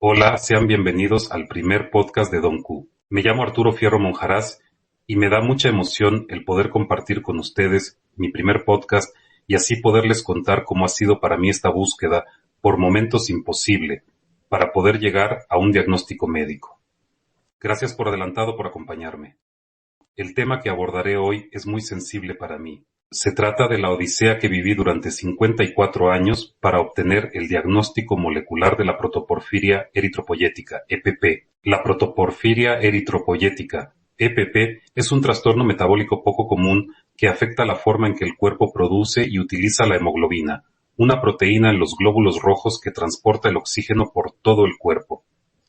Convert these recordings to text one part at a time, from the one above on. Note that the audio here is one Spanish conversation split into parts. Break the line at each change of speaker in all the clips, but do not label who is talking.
Hola, sean bienvenidos al primer podcast de Don Q. Me llamo Arturo Fierro Monjarás y me da mucha emoción el poder compartir con ustedes mi primer podcast y así poderles contar cómo ha sido para mí esta búsqueda, por momentos imposible, para poder llegar a un diagnóstico médico. Gracias por adelantado por acompañarme. El tema que abordaré hoy es muy sensible para mí. Se trata de la odisea que viví durante 54 años para obtener el diagnóstico molecular de la protoporfiria eritropoyética, EPP. La protoporfiria eritropoyética, EPP, es un trastorno metabólico poco común que afecta la forma en que el cuerpo produce y utiliza la hemoglobina, una proteína en los glóbulos rojos que transporta el oxígeno por todo el cuerpo.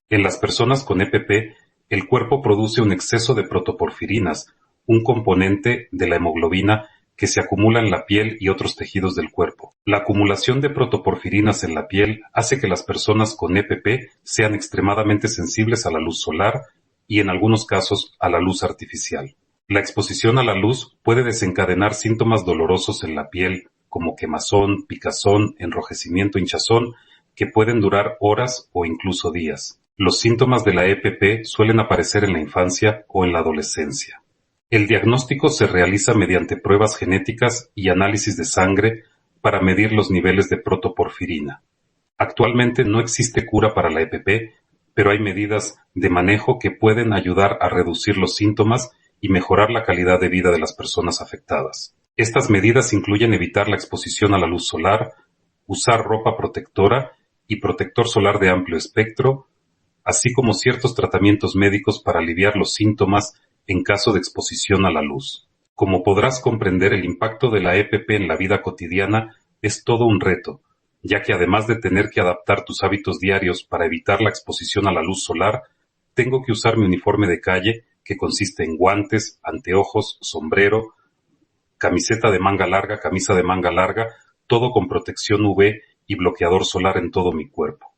En las personas con EPP, el cuerpo produce un exceso de protoporfirinas, un componente de la hemoglobina que se acumula en la piel y otros tejidos del cuerpo. La acumulación de protoporfirinas en la piel hace que las personas con EPP sean extremadamente sensibles a la luz solar y en algunos casos a la luz artificial. La exposición a la luz puede desencadenar síntomas dolorosos en la piel como quemazón, picazón, enrojecimiento, hinchazón, que pueden durar horas o incluso días. Los síntomas de la EPP suelen aparecer en la infancia o en la adolescencia. El diagnóstico se realiza mediante pruebas genéticas y análisis de sangre para medir los niveles de protoporfirina. Actualmente no existe cura para la EPP, pero hay medidas de manejo que pueden ayudar a reducir los síntomas y mejorar la calidad de vida de las personas afectadas. Estas medidas incluyen evitar la exposición a la luz solar, usar ropa protectora y protector solar de amplio espectro, así como ciertos tratamientos médicos para aliviar los síntomas en caso de exposición a la luz. Como podrás comprender, el impacto de la EPP en la vida cotidiana es todo un reto, ya que además de tener que adaptar tus hábitos diarios para evitar la exposición a la luz solar, tengo que usar mi uniforme de calle, que consiste en guantes, anteojos, sombrero, camiseta de manga larga, camisa de manga larga, todo con protección UV y bloqueador solar en todo mi cuerpo.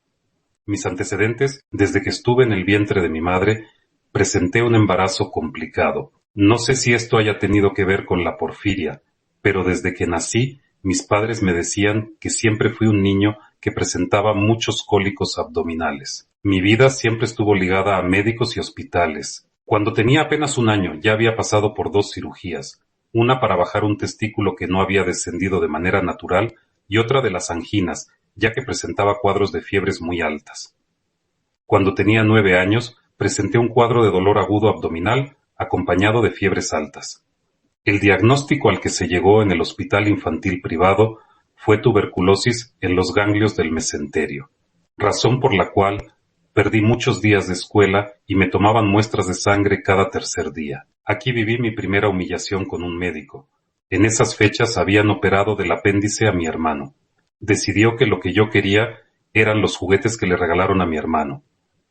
Mis antecedentes: desde que estuve en el vientre de mi madre, presenté un embarazo complicado. No sé si esto haya tenido que ver con la porfiria, pero desde que nací, mis padres me decían que siempre fui un niño que presentaba muchos cólicos abdominales. Mi vida siempre estuvo ligada a médicos y hospitales. Cuando tenía apenas un año, ya había pasado por 2 cirugías, una para bajar un testículo que no había descendido de manera natural y otra de las anginas, ya que presentaba cuadros de fiebres muy altas. Cuando tenía 9 años, presenté un cuadro de dolor agudo abdominal acompañado de fiebres altas. El diagnóstico al que se llegó en el hospital infantil privado fue tuberculosis en los ganglios del mesenterio, razón por la cual perdí muchos días de escuela y me tomaban muestras de sangre cada tercer día. Aquí viví mi primera humillación con un médico. En esas fechas habían operado del apéndice a mi hermano. Decidió que lo que yo quería eran los juguetes que le regalaron a mi hermano.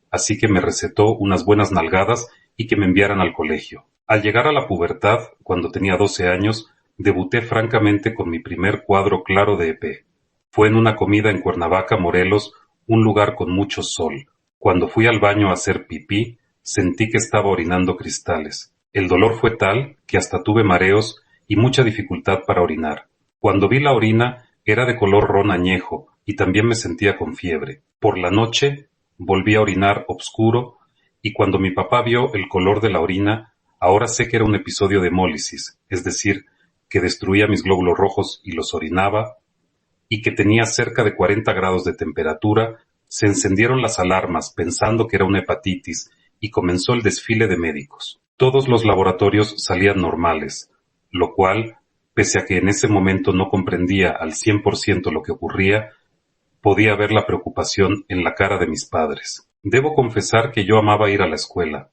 Así que me recetó unas buenas nalgadas y que me enviaran al colegio. Al llegar a la pubertad, cuando tenía 12 años, debuté francamente con mi primer cuadro claro de EP. Fue en una comida en Cuernavaca, Morelos, un lugar con mucho sol. Cuando fui al baño a hacer pipí, sentí que estaba orinando cristales. El dolor fue tal que hasta tuve mareos y mucha dificultad para orinar. Cuando vi la orina, era de color ron añejo y también me sentía con fiebre. Por la noche, volví a orinar obscuro y cuando mi papá vio el color de la orina, ahora sé que era un episodio de hemólisis, es decir, que destruía mis glóbulos rojos y los orinaba, y que tenía cerca de 40 grados de temperatura, se encendieron las alarmas pensando que era una hepatitis y comenzó el desfile de médicos. Todos los laboratorios salían normales, lo cual, pese a que en ese momento no comprendía al 100% lo que ocurría, podía ver la preocupación en la cara de mis padres. Debo confesar que yo amaba ir a la escuela,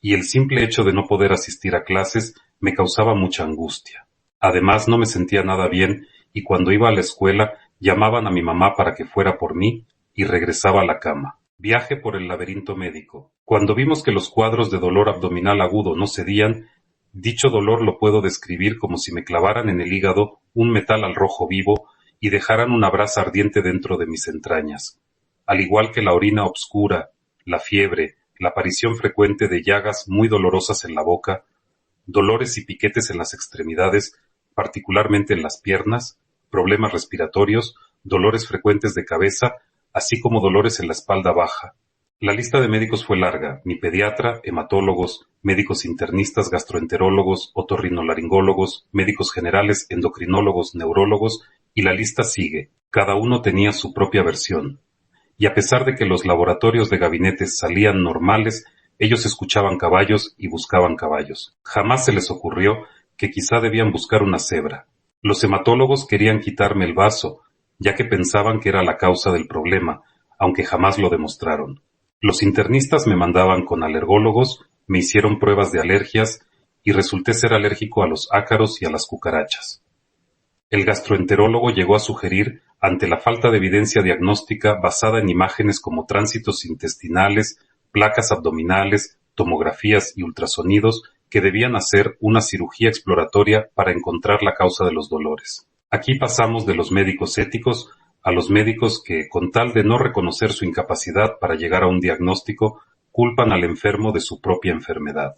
y el simple hecho de no poder asistir a clases me causaba mucha angustia. Además, no me sentía nada bien, y cuando iba a la escuela llamaban a mi mamá para que fuera por mí, y regresaba a la cama. Viaje por el laberinto médico. Cuando vimos que los cuadros de dolor abdominal agudo no cedían, dicho dolor lo puedo describir como si me clavaran en el hígado un metal al rojo vivo y dejaran una brasa ardiente dentro de mis entrañas. Al igual que la orina obscura, la fiebre, la aparición frecuente de llagas muy dolorosas en la boca, dolores y piquetes en las extremidades, particularmente en las piernas, problemas respiratorios, dolores frecuentes de cabeza, así como dolores en la espalda baja, La lista de médicos fue larga: mi pediatra, hematólogos, médicos internistas, gastroenterólogos, otorrinolaringólogos, médicos generales, endocrinólogos, neurólogos, y la lista sigue. Cada uno tenía su propia versión. Y a pesar de que los laboratorios de gabinetes salían normales, ellos escuchaban caballos y buscaban caballos. Jamás se les ocurrió que quizá debían buscar una cebra. Los hematólogos querían quitarme el vaso, ya que pensaban que era la causa del problema, aunque jamás lo demostraron. Los internistas me mandaban con alergólogos, me hicieron pruebas de alergias y resulté ser alérgico a los ácaros y a las cucarachas. El gastroenterólogo llegó a sugerir, ante la falta de evidencia diagnóstica basada en imágenes como tránsitos intestinales, placas abdominales, tomografías y ultrasonidos, que debían hacer una cirugía exploratoria para encontrar la causa de los dolores. Aquí pasamos de los médicos éticos a los médicos que, con tal de no reconocer su incapacidad para llegar a un diagnóstico, culpan al enfermo de su propia enfermedad.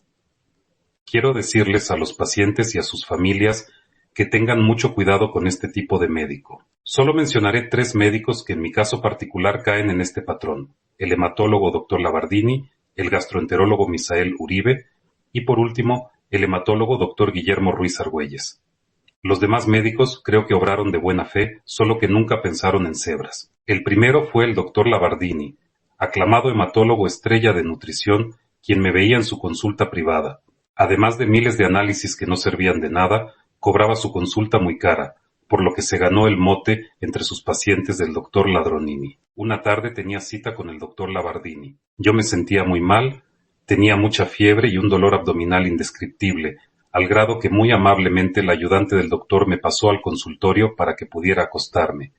Quiero decirles a los pacientes y a sus familias que tengan mucho cuidado con este tipo de médico. Solo mencionaré 3 médicos que en mi caso particular caen en este patrón: el hematólogo Dr. Labardini, el gastroenterólogo Misael Uribe y, por último, el hematólogo Dr. Guillermo Ruiz Argüelles. Los demás médicos creo que obraron de buena fe, solo que nunca pensaron en cebras. El primero fue el Dr. Labardini, aclamado hematólogo estrella de nutrición, quien me veía en su consulta privada. Además de miles de análisis que no servían de nada, cobraba su consulta muy cara, por lo que se ganó el mote entre sus pacientes del Dr. Ladronini. Una tarde tenía cita con el Dr. Labardini. Yo me sentía muy mal, tenía mucha fiebre y un dolor abdominal indescriptible, al grado que muy amablemente el ayudante del doctor me pasó al consultorio para que pudiera acostarme.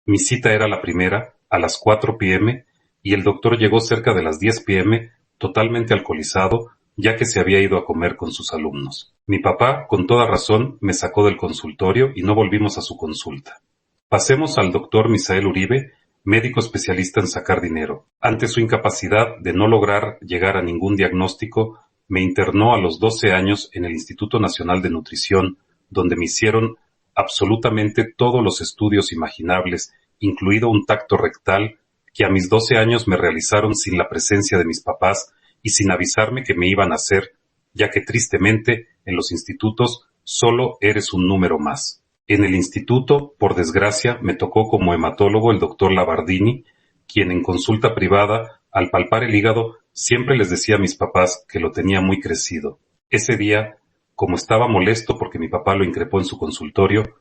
Mi cita era la primera, a las 4 p.m., y el doctor llegó cerca de las 10 p.m., totalmente alcoholizado, ya que se había ido a comer con sus alumnos. Mi papá, con toda razón, me sacó del consultorio y no volvimos a su consulta. Pasemos al doctor Misael Uribe, médico especialista en sacar dinero. Ante su incapacidad de no lograr llegar a ningún diagnóstico, me internó a los 12 años en el Instituto Nacional de Nutrición, donde me hicieron absolutamente todos los estudios imaginables, incluido un tacto rectal, que a mis 12 años me realizaron sin la presencia de mis papás y sin avisarme que me iban a hacer, ya que tristemente en los institutos solo eres un número más. En el instituto, por desgracia, me tocó como hematólogo el doctor Labardini, quien en consulta privada, al palpar el hígado, siempre les decía a mis papás que lo tenía muy crecido. Ese día, como estaba molesto porque mi papá lo increpó en su consultorio,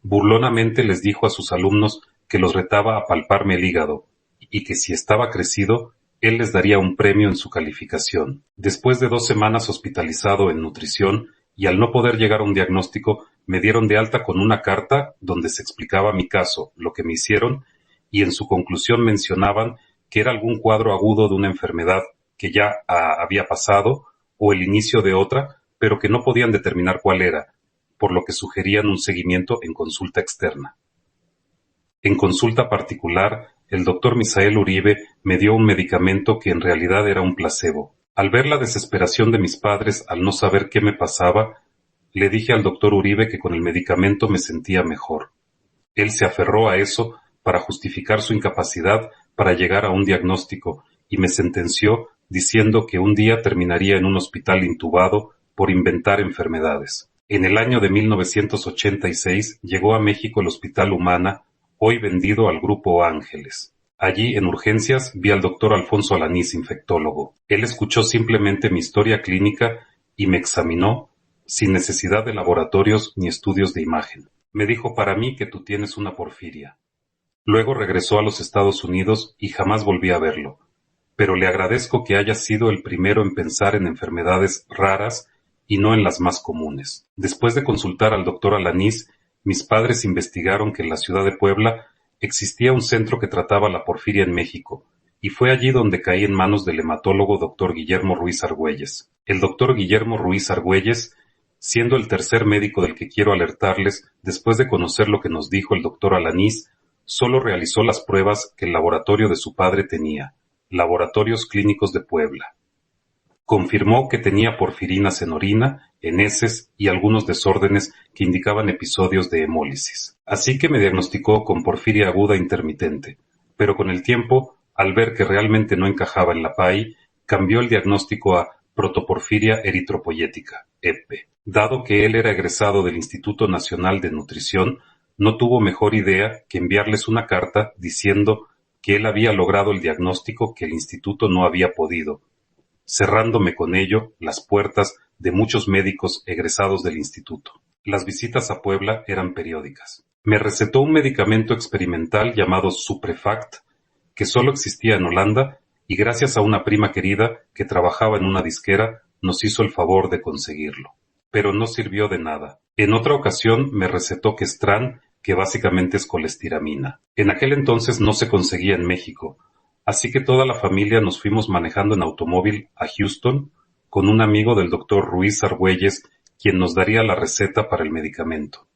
burlonamente les dijo a sus alumnos que los retaba a palparme el hígado y que si estaba crecido, él les daría un premio en su calificación. Después de 2 semanas hospitalizado en nutrición y al no poder llegar a un diagnóstico, me dieron de alta con una carta donde se explicaba mi caso, lo que me hicieron, y en su conclusión mencionaban que era algún cuadro agudo de una enfermedad que ya había pasado o el inicio de otra, pero que no podían determinar cuál era, por lo que sugerían un seguimiento en consulta externa. En consulta particular, el doctor Misael Uribe me dio un medicamento que en realidad era un placebo. Al ver la desesperación de mis padres al no saber qué me pasaba, le dije al doctor Uribe que con el medicamento me sentía mejor. Él se aferró a eso para justificar su incapacidad para llegar a un diagnóstico y me sentenció diciendo que un día terminaría en un hospital intubado por inventar enfermedades. En el año de 1986 llegó a México el Hospital Humana, hoy vendido al Grupo Ángeles. Allí, en urgencias, vi al doctor Alfonso Alanís, infectólogo. Él escuchó simplemente mi historia clínica y me examinó sin necesidad de laboratorios ni estudios de imagen. Me dijo: para mí que tú tienes una porfiria. Luego regresó a los Estados Unidos y jamás volví a verlo. Pero le agradezco que haya sido el primero en pensar en enfermedades raras y no en las más comunes. Después de consultar al doctor Alanís, mis padres investigaron que en la ciudad de Puebla existía un centro que trataba la porfiria en México, y fue allí donde caí en manos del hematólogo Dr. Guillermo Ruiz Argüelles. El Dr. Guillermo Ruiz Argüelles, siendo el tercer médico del que quiero alertarles, después de conocer lo que nos dijo el doctor Alanís, solo realizó las pruebas que el laboratorio de su padre tenía, Laboratorios Clínicos de Puebla. Confirmó que tenía porfirinas en orina, en heces y algunos desórdenes que indicaban episodios de hemólisis. Así que me diagnosticó con porfiria aguda intermitente, pero con el tiempo, Al ver que realmente no encajaba en la PAI, cambió el diagnóstico a protoporfiria eritropoyética, EPE. Dado que él era egresado del Instituto Nacional de Nutrición, no tuvo mejor idea que enviarles una carta diciendo que él había logrado el diagnóstico que el instituto no había podido, cerrándome con ello las puertas de muchos médicos egresados del instituto. Las visitas a Puebla eran periódicas. Me recetó un medicamento experimental llamado Suprefact, que solo existía en Holanda, y gracias a una prima querida que trabajaba en una disquera, nos hizo el favor de conseguirlo. Pero no sirvió de nada. En otra ocasión me recetó Questran, que básicamente es colestiramina. En aquel entonces no se conseguía en México, así que toda la familia nos fuimos manejando en automóvil a Houston con un amigo del doctor Ruiz Argüelles, quien nos daría la receta para el medicamento.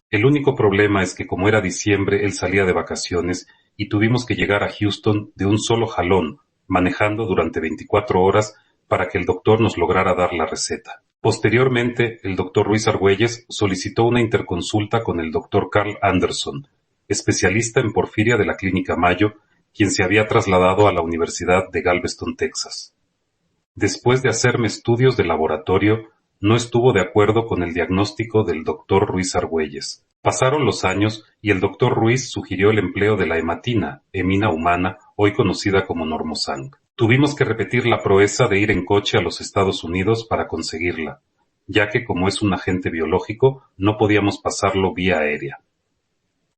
El único problema es que como era diciembre él salía de vacaciones y tuvimos que llegar a Houston de un solo jalón, manejando durante 24 horas para que el doctor nos lograra dar la receta. Posteriormente, el doctor Ruiz Argüelles solicitó una interconsulta con el doctor Carl Anderson, especialista en porfiria de la Clínica Mayo, quien se había trasladado a la Universidad de Galveston, Texas. Después de hacerme estudios de laboratorio, no estuvo de acuerdo con el diagnóstico del doctor Ruiz Argüelles. Pasaron los años y el doctor Ruiz sugirió el empleo de la hematina, hemina humana, hoy conocida como Normosang. Tuvimos que repetir la proeza de ir en coche a los Estados Unidos para conseguirla, ya que como es un agente biológico, no podíamos pasarlo vía aérea.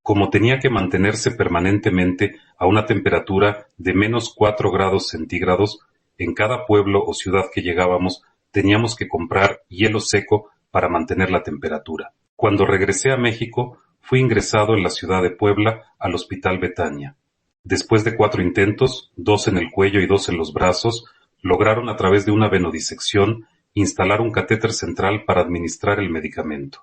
Como tenía que mantenerse permanentemente a una temperatura de -4 grados centígrados, en cada pueblo o ciudad que llegábamos teníamos que comprar hielo seco para mantener la temperatura. Cuando regresé a México, fui ingresado en la ciudad de Puebla al Hospital Betania. Después de 4 intentos, 2 en el cuello y 2 en los brazos, lograron a través de una venodisección instalar un catéter central para administrar el medicamento.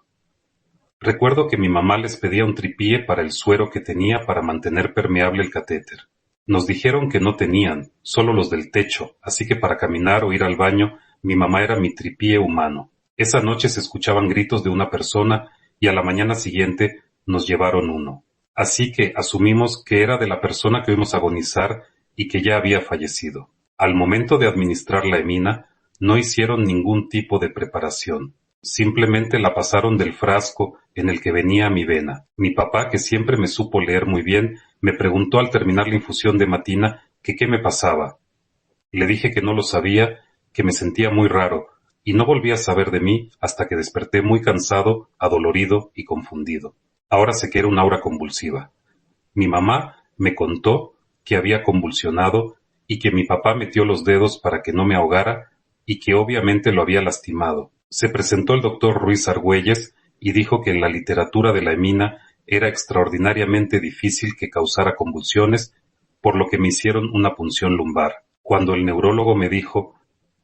Recuerdo que mi mamá les pedía un tripié para el suero que tenía para mantener permeable el catéter. Nos dijeron que no tenían, solo los del techo, así que para caminar o ir al baño, mi mamá era mi tripié humano. Esa noche se escuchaban gritos de una persona y a la mañana siguiente nos llevaron uno. Así que asumimos que era de la persona que vimos agonizar y que ya había fallecido. Al momento de administrar la hemina, no hicieron ningún tipo de preparación. Simplemente la pasaron del frasco en el que venía mi vena. Mi papá, que siempre me supo leer muy bien, me preguntó al terminar la infusión de hematina que qué me pasaba. Le dije que no lo sabía, que me sentía muy raro, y no volví a saber de mí hasta que desperté muy cansado, adolorido y confundido. Ahora sé que era una aura convulsiva. Mi mamá me contó que había convulsionado y que mi papá metió los dedos para que no me ahogara y que obviamente lo había lastimado. Se presentó el doctor Ruiz Argüelles y dijo que en la literatura de la hemina era extraordinariamente difícil que causara convulsiones, por lo que me hicieron una punción lumbar. Cuando el neurólogo me dijo,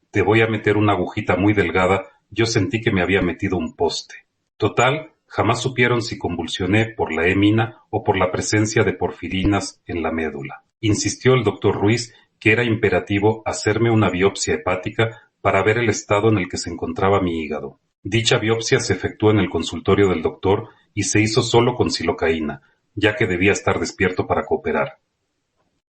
te voy a meter una agujita muy delgada, yo sentí que me había metido un poste. Total, jamás supieron si convulsioné por la hemina o por la presencia de porfirinas en la médula. Insistió el doctor Ruiz que era imperativo hacerme una biopsia hepática para ver el estado en el que se encontraba mi hígado. Dicha biopsia se efectuó en el consultorio del doctor y se hizo solo con silocaína, ya que debía estar despierto para cooperar.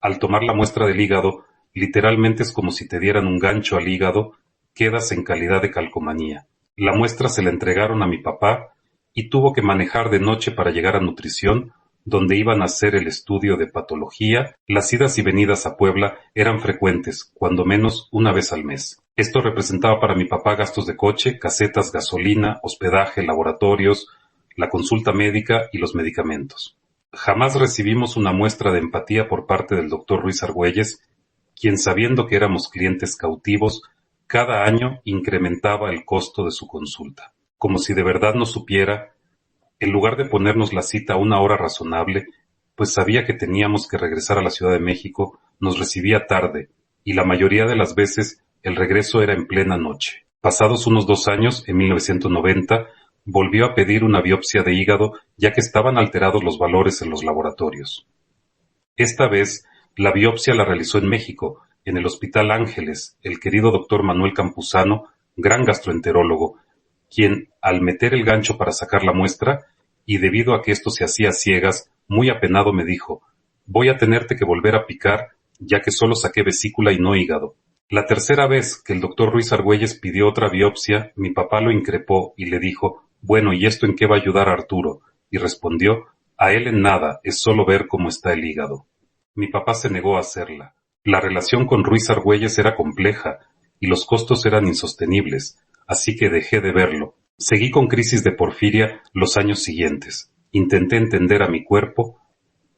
Al tomar la muestra del hígado, literalmente es como si te dieran un gancho al hígado, quedas en calidad de calcomanía. La muestra se la entregaron a mi papá y tuvo que manejar de noche para llegar a nutrición, donde iban a hacer el estudio de patología. Las idas y venidas a Puebla eran frecuentes, cuando menos una vez al mes. Esto representaba para mi papá gastos de coche, casetas, gasolina, hospedaje, laboratorios, la consulta médica y los medicamentos. Jamás recibimos una muestra de empatía por parte del doctor Ruiz Argüelles, quien sabiendo que éramos clientes cautivos, cada año incrementaba el costo de su consulta. Como si de verdad no supiera, en lugar de ponernos la cita a una hora razonable, pues sabía que teníamos que regresar a la Ciudad de México, nos recibía tarde, y la mayoría de las veces el regreso era en plena noche. Pasados unos 2 años, en 1990, volvió a pedir una biopsia de hígado ya que estaban alterados los valores en los laboratorios. Esta vez, la biopsia la realizó en México, en el Hospital Ángeles, el querido doctor Manuel Campuzano, gran gastroenterólogo, quien, al meter el gancho para sacar la muestra, y debido a que esto se hacía a ciegas, muy apenado me dijo, voy a tenerte que volver a picar ya que solo saqué vesícula y no hígado. La tercera vez que el doctor Ruiz Argüelles pidió otra biopsia, mi papá lo increpó y le dijo, bueno, ¿y esto en qué va a ayudar a Arturo? Y respondió, a él en nada, es solo ver cómo está el hígado. Mi papá se negó a hacerla. La relación con Ruiz Argüelles era compleja y los costos eran insostenibles, así que dejé de verlo. Seguí con crisis de porfiria los años siguientes. Intenté entender a mi cuerpo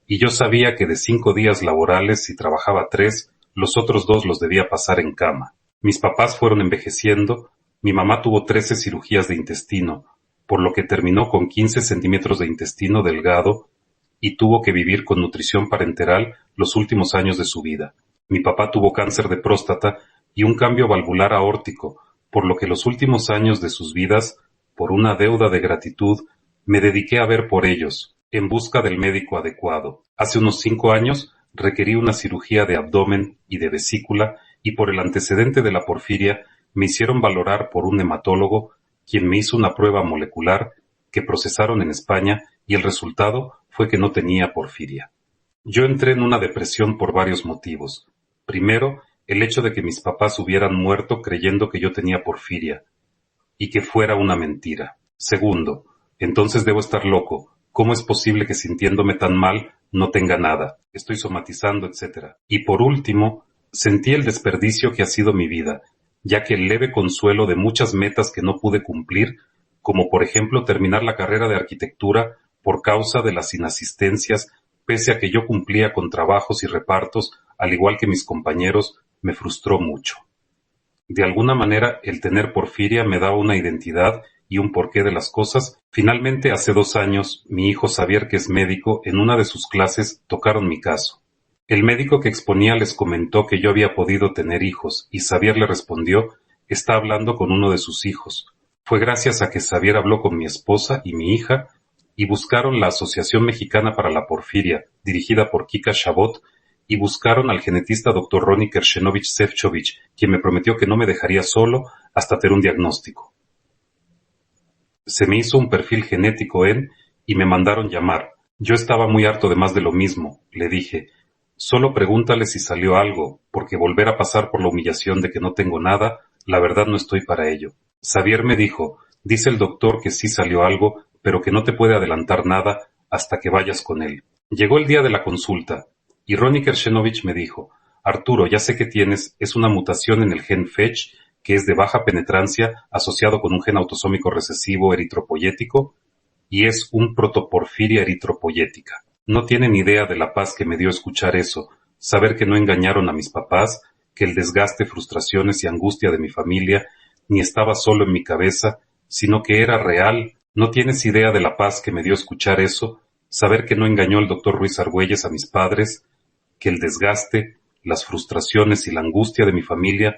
y yo sabía que de 5 días laborales, si trabajaba 3, los otros 2 los debía pasar en cama. Mis papás fueron envejeciendo, mi mamá tuvo 13 cirugías de intestino, por lo que terminó con 15 centímetros de intestino delgado y tuvo que vivir con nutrición parenteral los últimos años de su vida. Mi papá tuvo cáncer de próstata y un cambio valvular aórtico, por lo que los últimos años de sus vidas, por una deuda de gratitud, me dediqué a ver por ellos, en busca del médico adecuado. Hace unos 5 años requerí una cirugía de abdomen y de vesícula y por el antecedente de la porfiria me hicieron valorar por un hematólogo, quien me hizo una prueba molecular que procesaron en España y el resultado fue que no tenía porfiria. Yo entré en una depresión por varios motivos. Primero, el hecho de que mis papás hubieran muerto creyendo que yo tenía porfiria y que fuera una mentira. Segundo, entonces debo estar loco. ¿Cómo es posible que sintiéndome tan mal no tenga nada? Estoy somatizando, etc. Y por último, sentí el desperdicio que ha sido mi vida, ya que el leve consuelo de muchas metas que no pude cumplir, como por ejemplo terminar la carrera de arquitectura por causa de las inasistencias, pese a que yo cumplía con trabajos y repartos, al igual que mis compañeros, me frustró mucho. De alguna manera, el tener porfiria me daba una identidad y un porqué de las cosas. Finalmente, hace 2 años, mi hijo Xavier, que es médico, en una de sus clases tocaron mi caso. El médico que exponía les comentó que yo había podido tener hijos, y Xavier le respondió, está hablando con uno de sus hijos. Fue gracias a que Xavier habló con mi esposa y mi hija, y buscaron la Asociación Mexicana para la Porfiria, dirigida por Kika Chabot, y buscaron al genetista Dr. Ronnie Kershenovich-Sefcovic, quien me prometió que no me dejaría solo hasta tener un diagnóstico. Se me hizo un perfil genético y me mandaron llamar. Yo estaba muy harto de más de lo mismo. Le dije, solo pregúntale si salió algo, porque volver a pasar por la humillación de que no tengo nada, la verdad no estoy para ello. Xavier me dijo, dice el doctor que sí salió algo, pero que no te puede adelantar nada hasta que vayas con él. Llegó el día de la consulta, y Ronnie Kershenovich me dijo, Arturo, ya sé que tienes, es una mutación en el gen FETCH, que es de baja penetrancia asociado con un gen autosómico recesivo eritropoyético, y es un protoporfiria eritropoyética. No tienen idea de la paz que me dio escuchar eso, saber que no engañaron a mis papás, que el desgaste, frustraciones y angustia de mi familia ni estaba solo en mi cabeza, sino que era real. No tienes idea de la paz que me dio escuchar eso, saber que no engañó el doctor Ruiz Argüelles a mis padres, que el desgaste, las frustraciones y la angustia de mi familia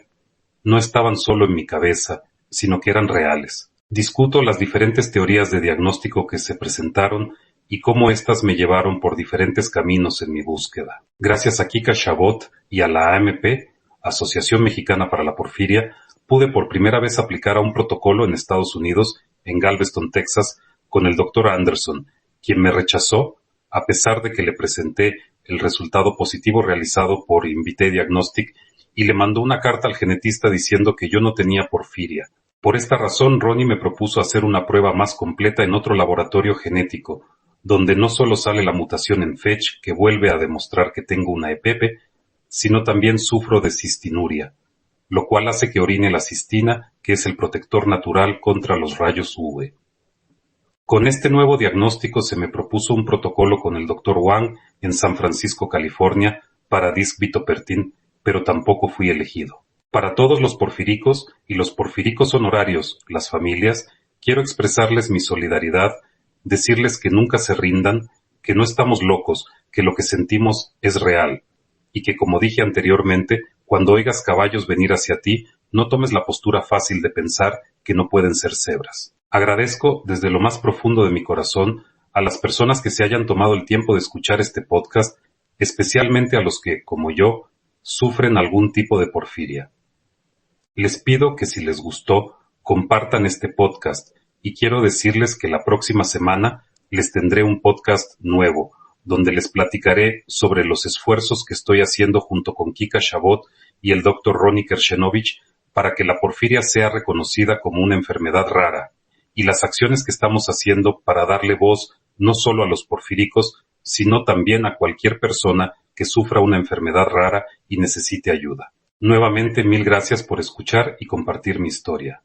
no estaban solo en mi cabeza, sino que eran reales. Discuto las diferentes teorías de diagnóstico que se presentaron y cómo éstas me llevaron por diferentes caminos en mi búsqueda. Gracias a Kika Chabot y a la AMP, Asociación Mexicana para la Porfiria, pude por primera vez aplicar a un protocolo en Estados Unidos, en Galveston, Texas, con el Dr. Anderson, quien me rechazó a pesar de que le presenté el resultado positivo realizado por Invitae Diagnostic y le mandó una carta al genetista diciendo que yo no tenía porfiria. Por esta razón, Ronnie me propuso hacer una prueba más completa en otro laboratorio genético, donde no solo sale la mutación en FETCH que vuelve a demostrar que tengo una EPP, sino también sufro de cistinuria, lo cual hace que orine la cistina, que es el protector natural contra los rayos UV. Con este nuevo diagnóstico se me propuso un protocolo con el Dr. Wang en San Francisco, California, para Disc-Bitopertin, pero tampoco fui elegido. Para todos los porfíricos y los porfíricos honorarios, las familias, quiero expresarles mi solidaridad, decirles que nunca se rindan, que no estamos locos, que lo que sentimos es real, y que como dije anteriormente, cuando oigas caballos venir hacia ti, no tomes la postura fácil de pensar que no pueden ser cebras. Agradezco desde lo más profundo de mi corazón a las personas que se hayan tomado el tiempo de escuchar este podcast, especialmente a los que, como yo, sufren algún tipo de porfiria. Les pido que si les gustó, compartan este podcast y quiero decirles que la próxima semana les tendré un podcast nuevo, donde les platicaré sobre los esfuerzos que estoy haciendo junto con Kika Chabot y el Dr. Ronnie Kershenovich para que la porfiria sea reconocida como una enfermedad rara, y las acciones que estamos haciendo para darle voz no solo a los porfíricos, sino también a cualquier persona que sufra una enfermedad rara y necesite ayuda. Nuevamente, mil gracias por escuchar y compartir mi historia.